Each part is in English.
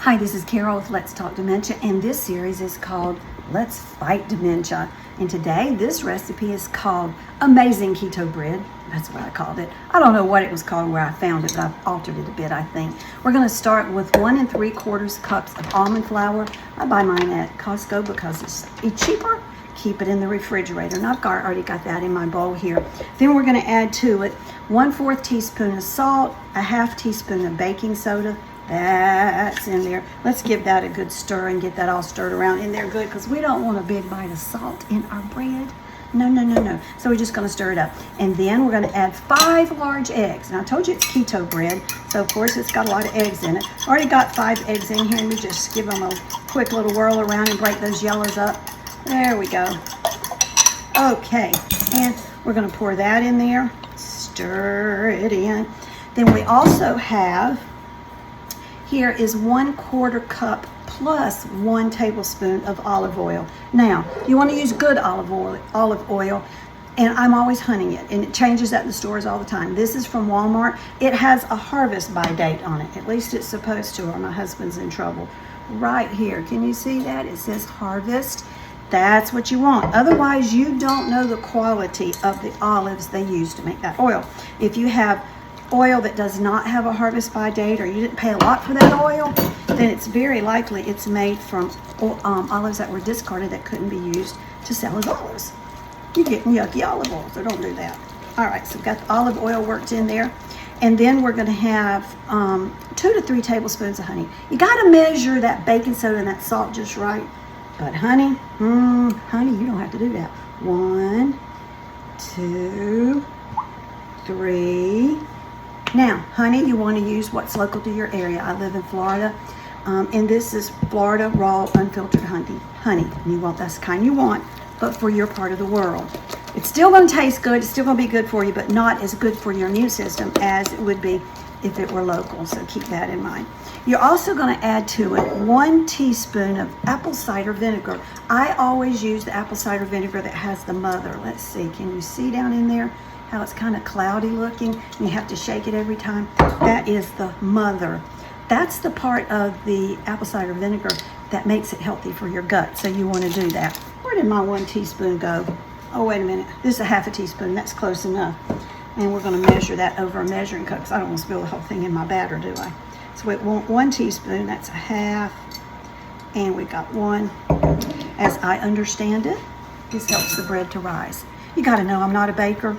Hi, this is Carol with Let's Talk Dementia, and this series is called Let's Fight Dementia. And today, this recipe is called Amazing Keto Bread. That's what I called it. I don't know what it was called where I found it, but I've altered it a bit, I think. We're going to start with 1 3/4 cups of almond flour. I buy mine at Costco because it's cheaper. Keep it in the refrigerator, and I've already got that in my bowl here. Then we're going to add to it 1/4 teaspoon of salt, a 1/2 teaspoon of baking soda. That's in there. Let's give that a good stir and get that all stirred around in there good, because we don't want a big bite of salt in our bread. No. So we're just going to stir it up. And then we're going to add 5 large eggs. Now I told you it's keto bread, so of course it's got a lot of eggs in it. Already got 5 eggs in here, and we just give them a quick little whirl around and break those yellows up. There we go. Okay, and we're going to pour that in there. Stir it in. Then we also have, here is 1/4 cup plus 1 tablespoon of olive oil. Now, you want to use good olive oil, and I'm always hunting it, and it changes at the stores all the time. This is from Walmart. It has a harvest by date on it. At least it's supposed to, or my husband's in trouble. Right here, can you see that? It says harvest. That's what you want. Otherwise, you don't know the quality of the olives they use to make that oil. If you have oil that does not have a harvest by date, or you didn't pay a lot for that oil, then it's very likely it's made from olives that were discarded that couldn't be used to sell as olives. You're getting yucky olive oil, so don't do that. All right, so we've got the olive oil worked in there. And then we're going to have 2 to 3 tablespoons of honey. You got to measure that baking soda and that salt just right. But honey, you don't have to do that. 1, 2, 3. Now, honey, you want to use what's local to your area. I live in Florida, and this is Florida raw unfiltered honey. And you want, that's the kind you want, but for your part of the world. It's still going to taste good. It's still going to be good for you, but not as good for your immune system as it would be if it were local. So keep that in mind. You're also going to add to it 1 teaspoon of apple cider vinegar. I always use the apple cider vinegar that has the mother. Let's see. Can you see down in there how it's kind of cloudy looking? And you have to shake it every time. That is the mother. That's the part of the apple cider vinegar that makes it healthy for your gut. So you want to do that. Where did my 1 teaspoon go? Oh, wait a minute. This is a 1/2 teaspoon. That's close enough. And we're going to measure that over a measuring cup, because I don't want to spill the whole thing in my batter, do I? So we want 1 teaspoon. That's a 1/2. And we got 1. As I understand it, this helps the bread to rise. You got to know I'm not a baker.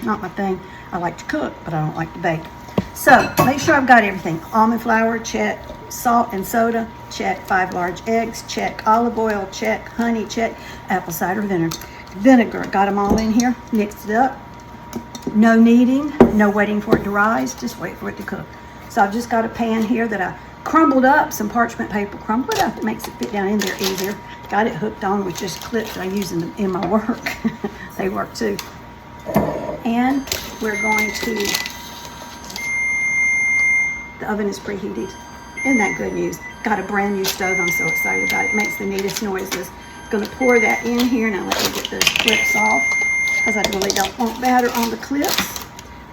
Not my thing. I like to cook, but I don't like to bake. So make sure I've got everything. Almond flour, check. Salt and soda, check. 5 large eggs, check. Olive oil, check. Honey, check. Apple cider vinegar. Got them all in here. Mixed it up. No kneading, no waiting for it to rise. Just wait for it to cook. So I've just got a pan here that I crumbled up, some parchment paper. Crumble it up. It makes it fit down in there easier. Got it hooked on with just clips I use in my work. They work too. And we're going to, the oven is preheated. Isn't that good news? Got a brand new stove. I'm so excited about it. It makes the neatest noises. Going to pour that in here. Now let me get those clips off, because I really don't want batter on the clips.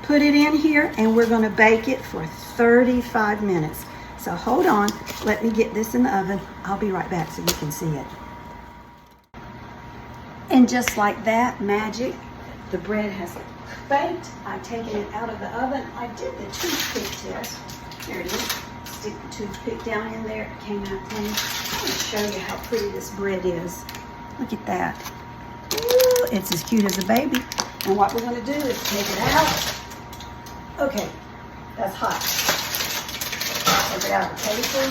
Put it in here, and we're going to bake it for 35 minutes. So hold on. Let me get this in the oven. I'll be right back so you can see it. And just like that, magic, the bread has baked. I've taken it out of the oven. I did the toothpick test. There it is. Stick the toothpick down in there. It came out clean. I'm going to show you how pretty this bread is. Look at that. Ooh, it's as cute as a baby. And what we're going to do is take it out. Okay, that's hot. Take it out of the paper.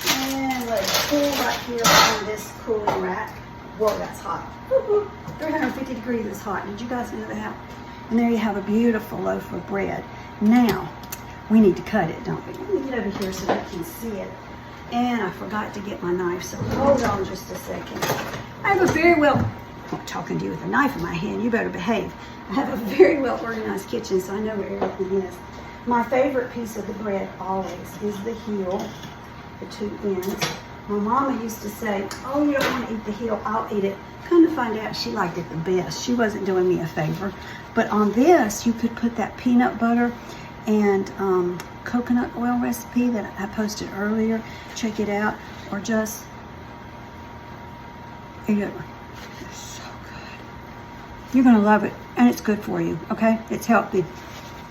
And let it cool right here on this cooling rack. Whoa, that's hot. 350 degrees is hot. Did you guys know that? And there you have a beautiful loaf of bread. Now, we need to cut it, don't we? Let me get over here so I can see it. And I forgot to get my knife, so hold on just a second. I have a very well, I'm talking to you with a knife in my hand, you better behave. I have a very well organized kitchen, so I know where everything is. My favorite piece of the bread always is the heel, the 2 ends. My mama used to say, oh, you don't want to eat the heel, I'll eat it. Come to find out, she liked it the best. She wasn't doing me a favor. But on this, you could put that peanut butter and coconut oil recipe that I posted earlier. Check it out, or just eat it. It's so good. You're gonna love it, and it's good for you, okay? It's healthy.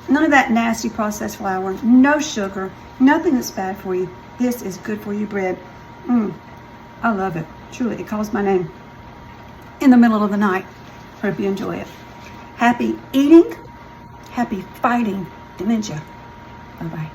None of that nasty processed flour, no sugar, nothing that's bad for you. This is good for you bread. I love it. Truly, it calls my name in the middle of the night. Hope you enjoy it. Happy eating, happy fighting dementia. Bye-bye.